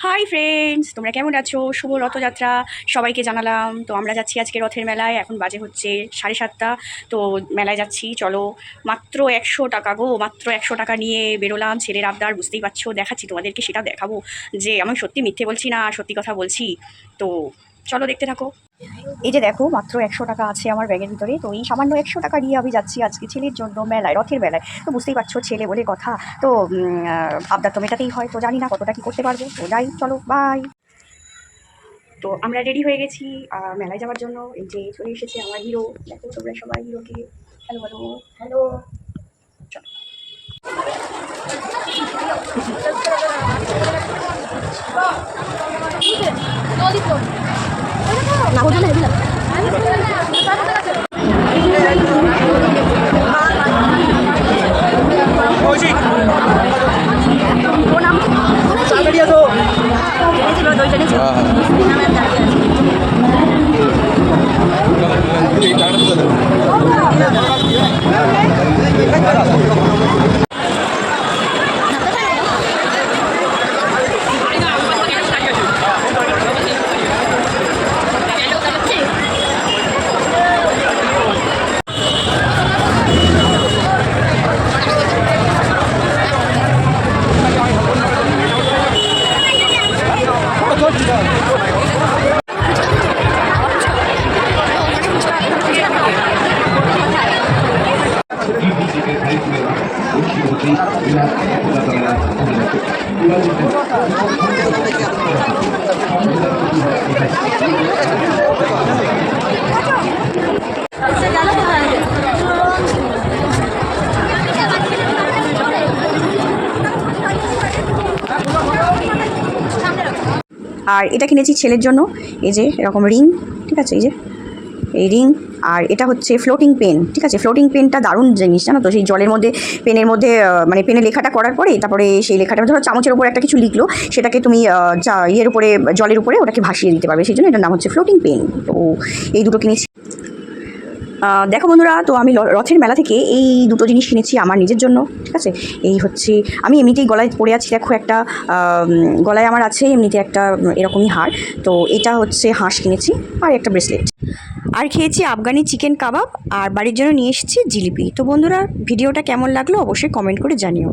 Hi friends, তোমরা কেমন আছো? শুভ রথযাত্রা সবাইকে জানালাম। তো আমরা যাচ্ছি আজকে রথের মেলায়। এখন বাজে হচ্ছে 7:30। তো মেলায় যাচ্ছি, চলো। মাত্র 100 টাকা গো, মাত্র 100 টাকা নিয়ে বেরোলাম। ছেলের আবদার, বুঝতেই পারছো, দেখাচ্ছি তোমাদেরকে, সেটা দেখাবো যে আমি সত্যি মিথ্যে বলছি না, সত্যি কথা বলছি। তো চলো দেখতে থাকো। এই যে দেখো, মাত্র 100 টাকা আছে আমার ব্যাগের ভিতরে। তো এই সামান্য 100 টাকা নিয়ে আমি যাচ্ছি আজকে ছেলের জন্য মেলায়, রথের মেলায়। তো বুঝতেই পারছো, ছেলে বলে কথা। তো আবদার তো মেটাতেই হয়। তো জানি না কতটা কি করতে পারবো। তো যাই, চলো, বাই। তো আমরা রেডি হয়ে গেছি মেলায় যাওয়ার জন্য। এই যে চলে এসেছে আমার হিরো। দেখো তোমরা সবাই হিরোকে। Hello hello hello. চলো। না ওজন হেভি লাগে। আর এটা কিনেছি ছেলের জন্য। এই যে এরকম রিং, ঠিক আছে, এই যে এই রিং। আর এটা হচ্ছে ফ্লোটিং পেন, ঠিক আছে। ফ্লোটিং পেনটা দারুণ জিনিস, জানো তো। সেই জলের মধ্যে, পেনের মধ্যে, মানে পেনে লেখাটা করার পরে তারপরে সেই লেখাটা ধরো চামচের উপরে একটা কিছু লিখলো, সেটাকে তুমি ইয়ের উপরে, জলের উপরে ওটাকে ভাসিয়ে দিতে পারবে। সেই জন্য এটার নাম হচ্ছে ফ্লোটিং পেন। তো এই দুটো কিনেছি। দেখো বন্ধুরা, তো আমি রথের মেলা থেকে এই দুটো জিনিস কিনেছি আমার নিজের জন্য, ঠিক আছে। এই হচ্ছে, আমি এমনিতেই গলায় পরে আছি, দেখো একটা গলায় আমার আছে এমনিতে একটা এরকমই হার। তো এটা হচ্ছে হাঁস কিনেছি, আর একটা ব্রেসলেট। আর খেয়েছি আফগানি চিকেন কাবাব, আর বাড়ির জন্য নিয়ে এসেছি জিলিপি। তো বন্ধুরা, ভিডিওটা কেমন লাগলো অবশ্যই কমেন্ট করে জানিও।